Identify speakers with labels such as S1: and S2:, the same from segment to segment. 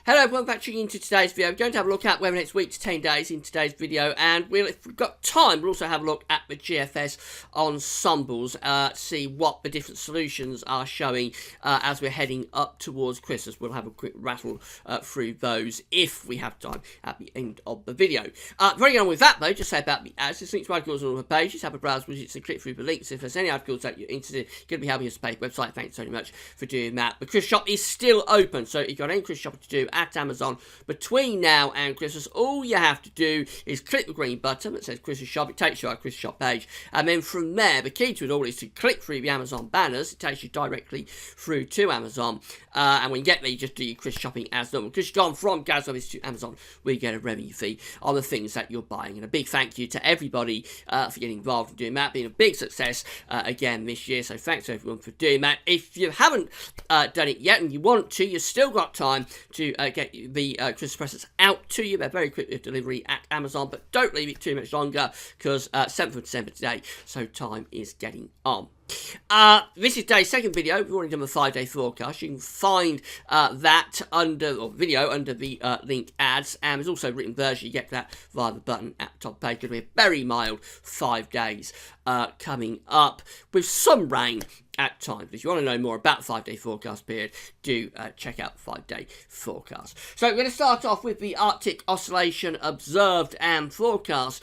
S1: Hello everyone, back tuning into today's video. We're going to have a look at weather next week to 10 days in today's video, and if we've got time, we'll also have a look at the GFS ensembles to see what the different solutions are showing as we're heading up towards Christmas. We'll have a quick rattle through those if we have time at the end of the video. Running on with that though, just say about the ads. There's links to articles on all the pages. Have a browse widgets and click through the links. If there's any articles that you're interested in, you're going to be helping us pay the website. Thanks so much for doing that. The Christmas shop is still open, so if you've got any Christmas shopping to do at Amazon between now and Christmas, all you have to do is click the green button that says Christmas shop. It takes you to our Christmas shop page, and then from there the key to it all is to click through the Amazon banners. It takes you directly through to Amazon, and when you get there you just do your Christmas shopping as normal. Because you've gone from Gas Office to Amazon, we get a revenue fee on the things that you're buying, and a big thank you to everybody for getting involved in doing that. Being a big success again this year, so thanks to everyone for doing that. If you haven't done it yet and you want to, you've still got time to get the Christmas presents out to you. They're very quick with delivery at Amazon, but don't leave it too much longer because 7th of December today, so time is getting on. This is today's second video. We've already done the 5-day forecast. You can find that video under the link ads, and there's also a written version. You get that via the button at the top page. Going to be a very mild 5 days coming up with some rain at times. If you want to know more about the 5-day forecast period, do check out the 5-day forecast. So we're going to start off with the Arctic Oscillation Observed and Forecast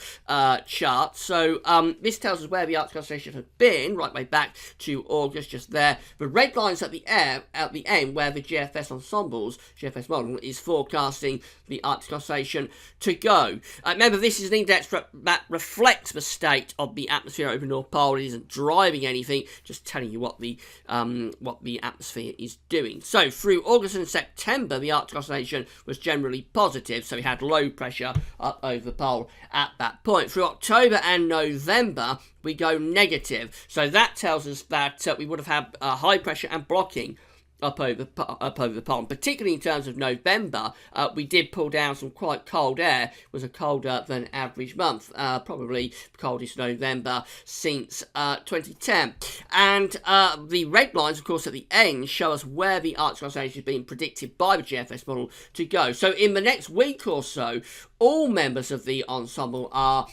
S1: chart. So this tells us where the Arctic Oscillation has been, right way back to August, just there. The red lines at the end where the GFS model is forecasting the Arctic Oscillation to go. Remember, this is an index that reflects the state of the atmosphere over the North Pole. It isn't driving anything, just telling you what the atmosphere is doing. So through August and September, the Arctic Oscillation was generally positive, so we had low pressure up over the pole at that point. Through October and November, we go negative, so that tells us that we would have had high pressure and blocking up over the pole. Particularly in terms of November, we did pull down some quite cold air. It was a colder than average month, probably the coldest November since 2010. And the red lines, of course, at the end show us where the Arctic Oscillation is being predicted by the GFS model to go. So in the next week or so, all members of the ensemble are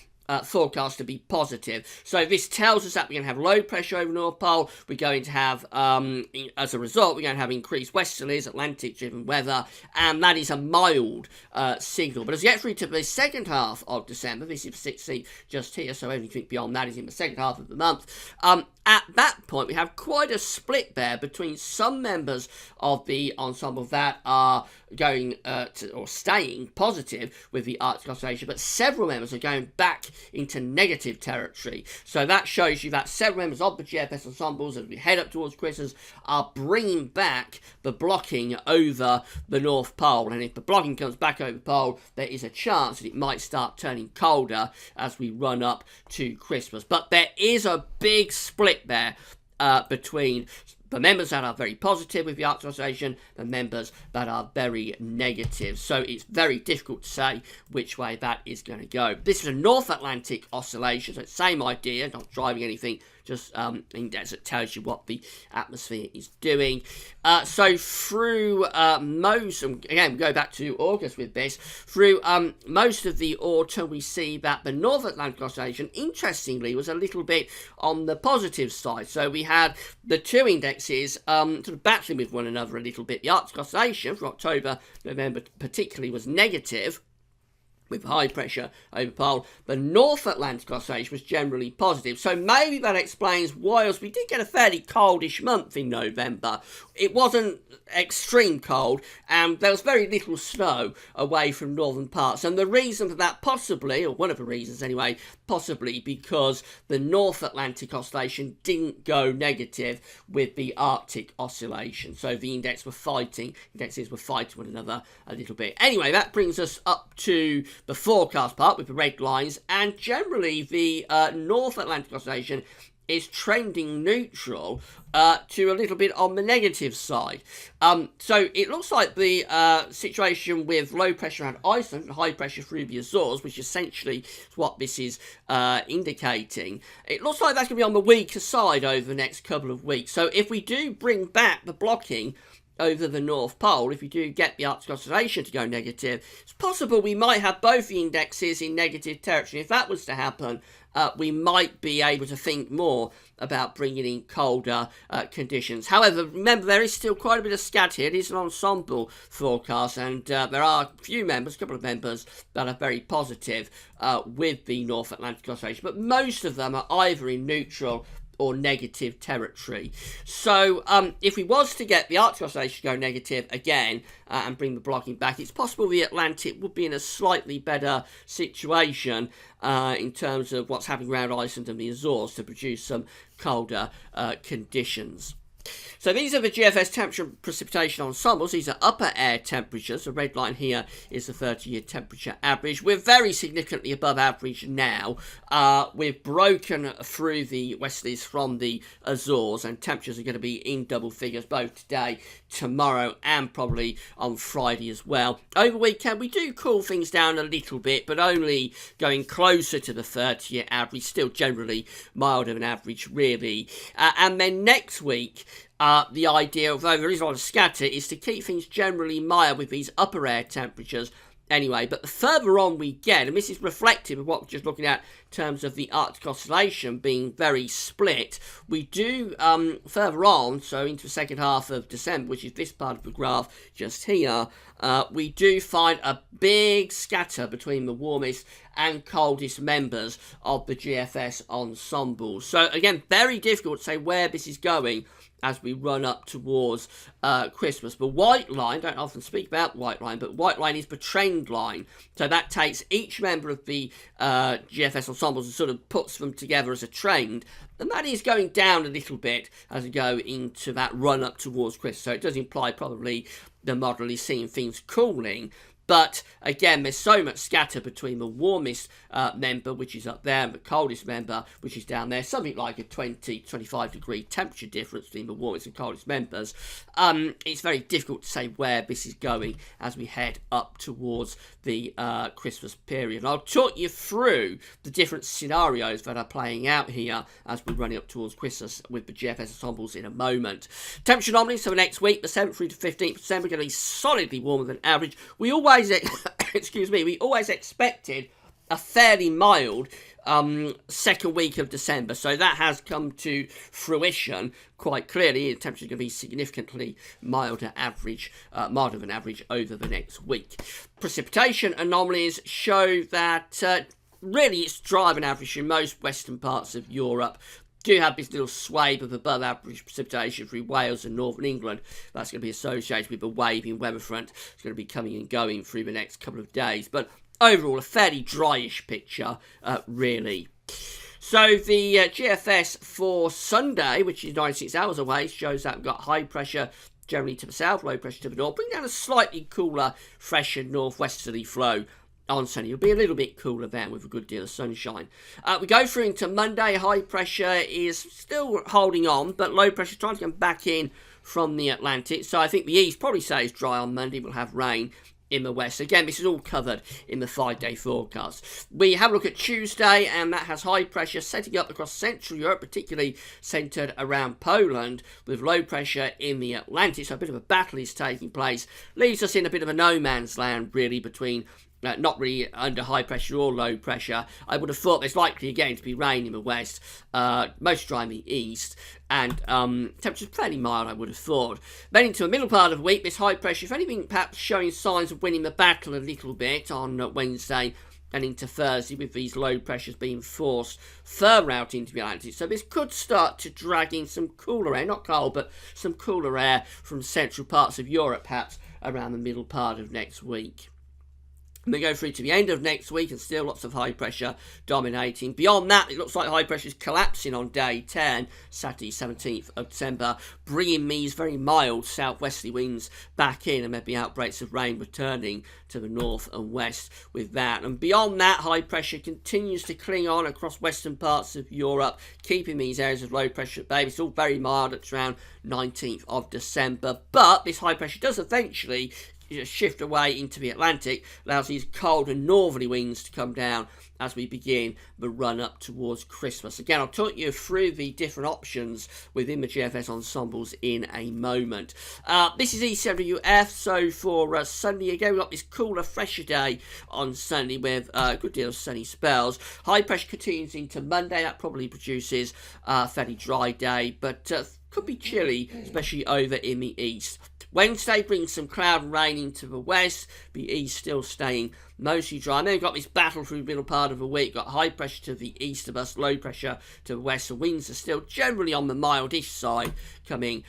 S1: forecast to be positive. So this tells us that we're going to have low pressure over the North Pole. We're going to have, as a result, we're going to have increased westerlies, Atlantic-driven weather, and that is a mild signal. But as we get through to the second half of December, this is the 16th just here, so anything beyond that is in the second half of the month. At that point, we have quite a split there between some members of the ensemble that are going or staying positive with the Arctic Oscillation, but several members are going back into negative territory. So that shows you that several members of the GFS ensembles, as we head up towards Christmas, are bringing back the blocking over the North Pole. And if the blocking comes back over the pole, there is a chance that it might start turning colder as we run up to Christmas. But there is a big split there between the members that are very positive with the Arctic Oscillation, the members that are very negative. So it's very difficult to say which way that is going to go. This is a North Atlantic oscillation, so it's the same idea, not driving anything, just index that tells you what the atmosphere is doing. So through most, again, we go back to August with this, through most of the autumn, we see that the North Atlantic Oscillation, interestingly, was a little bit on the positive side. So we had the two indexes sort of battling with one another a little bit. The Arctic Oscillation for October, November particularly was negative, with high pressure over pole. The North Atlantic Oscillation was generally positive. So maybe that explains why, as we did get a fairly coldish month in November. It wasn't extreme cold, and there was very little snow away from northern parts. And the reason for that, possibly, or one of the reasons anyway, possibly because the North Atlantic Oscillation didn't go negative with the Arctic Oscillation. So the indexes were fighting one another a little bit. Anyway, that brings us up to the forecast part with the red lines, and generally the North Atlantic Oscillation is trending neutral to a little bit on the negative side. So it looks like the situation with low pressure around Iceland and high pressure through the Azores, which essentially is what this is indicating, it looks like that's going to be on the weaker side over the next couple of weeks. So if we do bring back the blocking over the North Pole, if you do get the Arctic oscillation to go negative, it's possible we might have both the indexes in negative territory. If that was to happen, we might be able to think more about bringing in colder conditions. However, remember, there is still quite a bit of scatter here. It is an ensemble forecast, and there are a couple of members that are very positive with the North Atlantic oscillation, but most of them are either in neutral or negative territory. So if we was to get the Arctic oscillation to go negative again and bring the blocking back, it's possible the Atlantic would be in a slightly better situation in terms of what's happening around Iceland and the Azores to produce some colder conditions. So these are the GFS temperature and precipitation ensembles. These are upper air temperatures. The red line here is the 30-year temperature average. We're very significantly above average now. We've broken through the westerlies from the Azores, and temperatures are going to be in double figures both today, tomorrow, and probably on Friday as well. Over weekend, we do cool things down a little bit, but only going closer to the 30-year average. Still generally milder than average, really. And then next week, the idea, although there is a lot of scatter, is to keep things generally mild with these upper air temperatures anyway. But the further on we get, and this is reflective of what we're just looking at in terms of the Arctic oscillation being very split, we do further on, so into the second half of December, which is this part of the graph just here, we do find a big scatter between the warmest and coldest members of the GFS ensemble. So again, very difficult to say where this is going as we run up towards Christmas. The white line, don't often speak about white line, but white line is the trend line. So that takes each member of the GFS ensembles and sort of puts them together as a trend. And that is going down a little bit as we go into that run up towards Christmas. So it does imply probably the model is seeing things cooling. But again, there's so much scatter between the warmest member, which is up there, and the coldest member, which is down there. Something like a 20-25 degree temperature difference between the warmest and coldest members. It's very difficult to say where this is going as we head up towards the Christmas period. And I'll talk you through the different scenarios that are playing out here as we're running up towards Christmas with the GFS ensembles in a moment. Temperature anomalies for the next week, the 7th through to 15th December, going to be solidly warmer than average. We always we always expected a fairly mild second week of December, so that has come to fruition quite clearly. The temperature is going to be significantly milder than average over the next week. Precipitation anomalies show that really it's drier than average in most western parts of Europe. Do have this little swathe of above average precipitation through Wales and northern England. That's going to be associated with a waving weather front. It's going to be coming and going through the next couple of days. But overall, a fairly dryish picture, really. So the GFS for Sunday, which is 96 hours away, shows that we've got high pressure generally to the south, low pressure to the north, bring down a slightly cooler, fresher northwesterly flow on Sunday. It'll be a little bit cooler then with a good deal of sunshine. We go through into Monday. High pressure is still holding on, but low pressure trying to come back in from the Atlantic. So I think the east probably stays dry on Monday. We'll have rain in the west. Again, this is all covered in the 5-day forecast. We have a look at Tuesday, and that has high pressure setting up across Central Europe, particularly centred around Poland, with low pressure in the Atlantic. So a bit of a battle is taking place. Leaves us in a bit of a no man's land, really, between not really under high pressure or low pressure. I would have thought there's likely again to be rain in the west, most dry in the east, and temperatures fairly mild, I would have thought. Then into the middle part of the week, this high pressure, if anything, perhaps showing signs of winning the battle a little bit on Wednesday and into Thursday, with these low pressures being forced further out into the Atlantic. So this could start to drag in some cooler air, not cold, but some cooler air from central parts of Europe, perhaps around the middle part of next week. We go through to the end of next week and still lots of high pressure dominating. Beyond that, it looks like high pressure is collapsing on day 10, Saturday 17th of December, bringing these very mild southwesterly winds back in, and maybe outbreaks of rain returning to the north and west with that. And beyond that, high pressure continues to cling on across western parts of Europe, keeping these areas of low pressure at bay. It's all very mild. It's around 19th of December, but this high pressure does eventually shift away into the Atlantic allows these cold and northerly winds to come down as we begin the run up towards Christmas. Again, I'll talk you through the different options within the GFS ensembles in a moment. This is ECWF, so for Sunday again, we've got this cooler, fresher day on Sunday with a good deal of sunny spells. High pressure continues into Monday. That probably produces a fairly dry day, but could be chilly, especially over in the east. Wednesday brings some cloud and rain into the west, the east still staying mostly dry. And then we've got this battle through the middle part of the week. Got high pressure to the east of us, low pressure to the west. The winds are still generally on the mildish side coming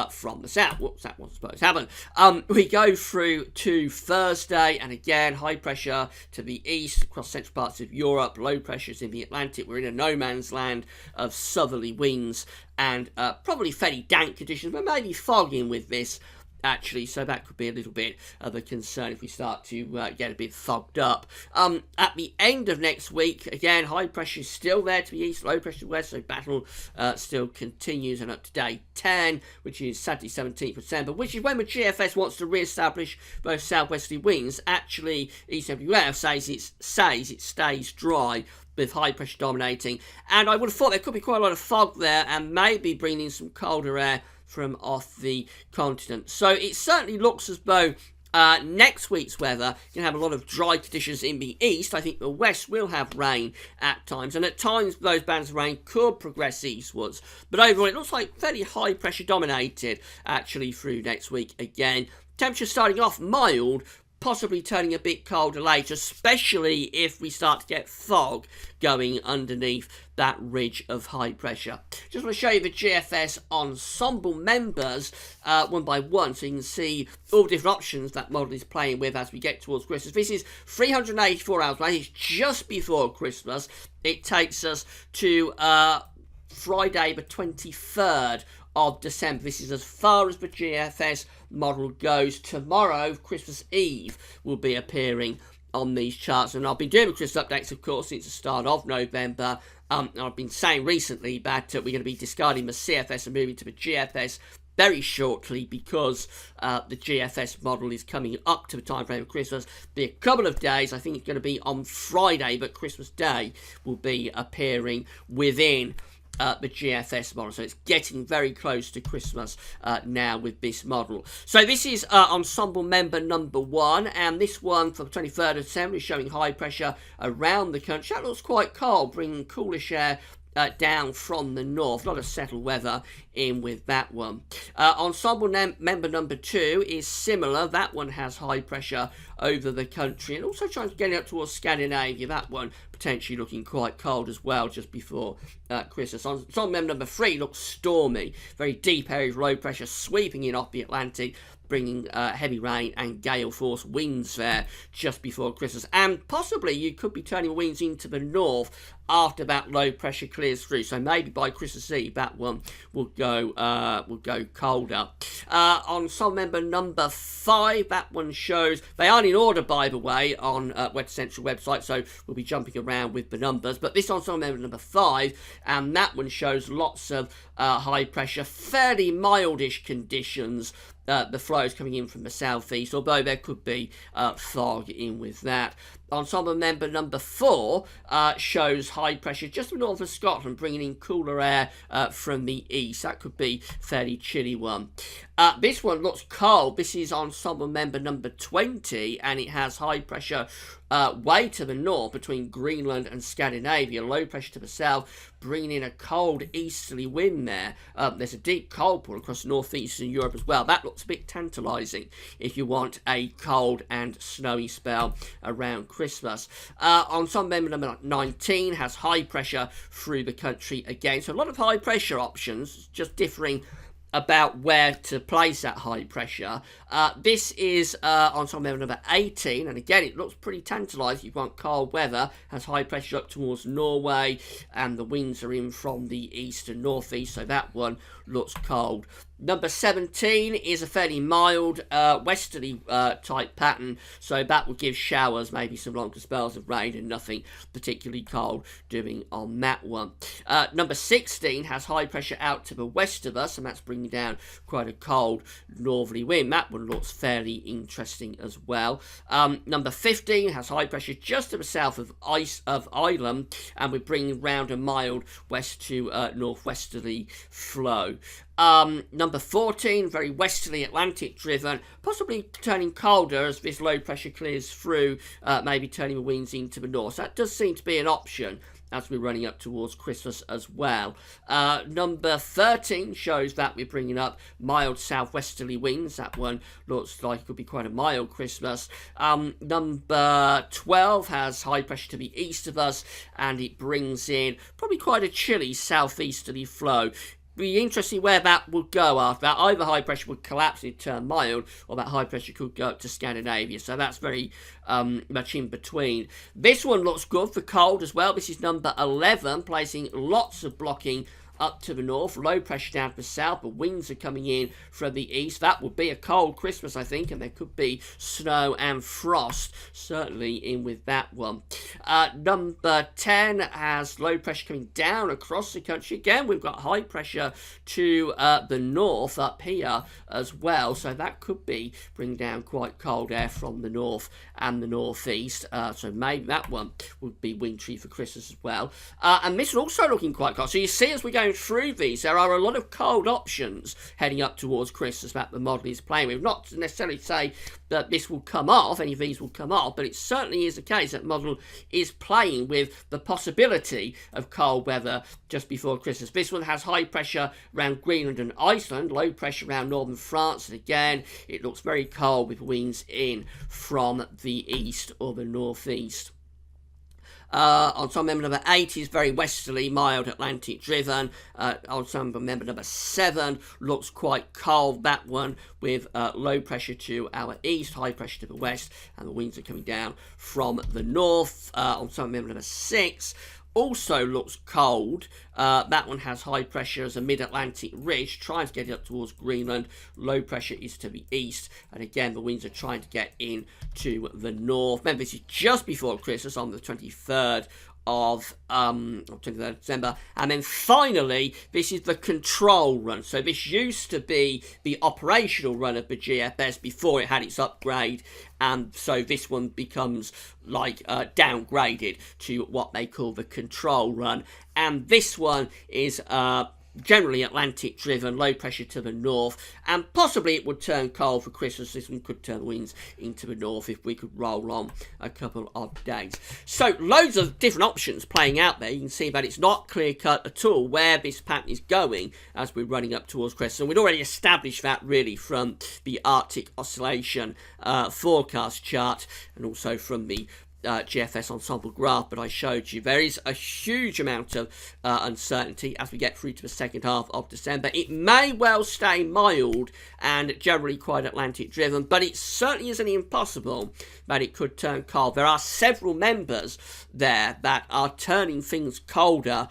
S1: from the south. Whoops, that wasn't supposed to happen. We go through to Thursday, and again, high pressure to the east across central parts of Europe, low pressures in the Atlantic. We're in a no man's land of southerly winds and probably fairly dank conditions, but maybe fogging with this, actually, so that could be a little bit of a concern if we start to get a bit fogged up. At the end of next week, again, high pressure is still there to the east, low pressure to the west, so battle still continues, and up to day 10, which is Saturday 17th of December, which is when the GFS wants to re-establish those southwesterly winds. Actually, ECWF says it stays dry with high pressure dominating, and I would have thought there could be quite a lot of fog there and maybe bringing some colder air from off the continent. So it certainly looks as though next week's weather can have a lot of dry conditions in the east. I think the west will have rain at times, and at times those bands of rain could progress eastwards. But overall, it looks like fairly high pressure dominated actually through next week again. Temperature starting off mild, possibly turning a bit colder later, especially if we start to get fog going underneath that ridge of high pressure. Just want to show you the GFS ensemble members one by one, so you can see all the different options that model is playing with as we get towards Christmas. This is 384 hours away. It's just before Christmas. It takes us to Friday the 23rd of December. This is as far as the GFS model goes. Tomorrow, Christmas Eve, will be appearing on these charts, and I've been doing the Christmas updates, of course, since the start of November. I've been saying recently that we're going to be discarding the CFS and moving to the GFS very shortly, because the GFS model is coming up to the time frame of Christmas. Be a couple of days. I think it's going to be on Friday, but Christmas Day will be appearing within the GFS model, so it's getting very close to Christmas now with this model. So this is ensemble member number 1, and this one for the 23rd of December is showing high pressure around the country. That looks quite cold, bringing coolish air down from the north. A lot of settled weather in with that one. Ensemble member number 2 is similar. That one has high pressure over the country and also trying to get up towards Scandinavia. That one potentially looking quite cold as well just before Christmas. Ensemble member number 3 looks stormy. Very deep areas of low pressure sweeping in off the Atlantic, bringing heavy rain and gale force winds there just before Christmas. And possibly you could be turning winds into the north after that low pressure clears through. So maybe by Christmas Eve that one will go colder. Ensemble member number 5, that one shows, they aren't in order by the way on West Central website, so we'll be jumping around with the numbers. But this ensemble member number 5, and that one shows lots of high pressure, fairly mildish conditions. The flows coming in from the southeast, although there could be fog in with that. Ensemble member number 4 shows high pressure just north of Scotland, bringing in cooler air from the east. That could be a fairly chilly one. This one looks cold. This is ensemble member number 20, and it has high pressure way to the north between Greenland and Scandinavia. Low pressure to the south, bringing in a cold easterly wind there. There's a deep cold pool across northeastern Europe as well. That looks a bit tantalising if you want a cold and snowy spell around Christmas. Ensemble member number 19 has high pressure through the country again. So a lot of high pressure options, just differing about where to place that high pressure. This is ensemble member number 18, and again it looks pretty tantalising. You want cold weather, has high pressure up towards Norway, and the winds are in from the east and northeast, so that one looks cold. Number 17 is a fairly mild westerly type pattern, so that will give showers, maybe some longer spells of rain, and nothing particularly cold doing on that one. Number 16 has high pressure out to the west of us, and that's bringing down quite a cold northerly wind. That one looks fairly interesting as well. Number 15 has high pressure just to the south of Ireland, and we're bringing round a mild west to northwesterly flow. Number 14, very westerly Atlantic driven, possibly turning colder as this low pressure clears through, maybe turning the winds into the north. So that does seem to be an option as we're running up towards Christmas as well. Number 13 shows that we're bringing up mild southwesterly winds. That one looks like it could be quite a mild Christmas. Number 12 has high pressure to the east of us, and it brings in probably quite a chilly southeasterly flow. Be interesting where that would go after that. Either high pressure would collapse and turn mild, or that high pressure could go up to Scandinavia. So that's very much in between. This one looks good for cold as well. This is number 11, placing lots of blocking up to the north, low pressure down to the south, but winds are coming in from the east. That would be a cold Christmas, I think, and there could be snow and frost certainly in with that one. Number 10 has low pressure coming down across the country. Again, we've got high pressure to the north up here as well, so that could be bringing down quite cold air from the north and the northeast, so maybe that one would be wintry for Christmas as well. And this one also looking quite cold. So you see, as we go through these, there are a lot of cold options heading up towards Christmas that the model is playing with. Not to necessarily say that this will come off, any of these will come off, but it certainly is the case that the model is playing with the possibility of cold weather just before Christmas. This one has high pressure around Greenland and Iceland, low pressure around northern France, and again, it looks very cold with winds in from the east or the northeast. On member number 8 is very westerly, mild Atlantic driven. On member number 7 looks quite cold. That one with low pressure to our east, high pressure to the west, and the winds are coming down from the north. On member number 6 also looks cold. That one has high pressure as a mid-Atlantic ridge, trying to get it up towards Greenland. Low pressure is to the east, and again, the winds are trying to get in to the north. Remember, this is just before Christmas on the 23rd of 23rd of December. And then finally, this is the control run. So this used to be the operational run of the GFS before it had its upgrade, and so this one becomes like downgraded to what they call the control run. And this one is generally Atlantic driven, low pressure to the north, and possibly it would turn cold for Christmas. This one could turn winds into the north if we could roll on a couple of days. So loads of different options playing out there. You can see that it's not clear cut at all where this pattern is going as we're running up towards Christmas, and we'd already established that really from the Arctic Oscillation forecast chart and also from the GFS ensemble graph, but I showed you there is a huge amount of uncertainty as we get through to the second half of December. It may well stay mild and generally quite Atlantic driven, but it certainly isn't impossible that it could turn cold. There are several members there that are turning things colder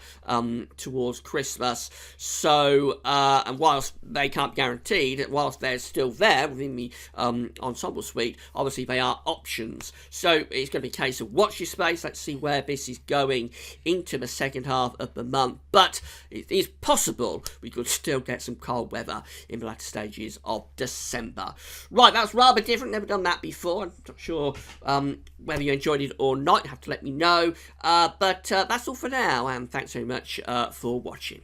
S1: towards Christmas, so and whilst they can't be guaranteed, whilst they're still there within the ensemble suite, obviously they are options. So it's going to be a case of watch your space. Let's see where this is going into the second half of the month, but it is possible we could still get some cold weather in the latter stages of December. Right, that's rather different. Never done that before. I'm not sure whether you enjoyed it or not. You have to let me know, but that's all for now, and thanks very much for watching.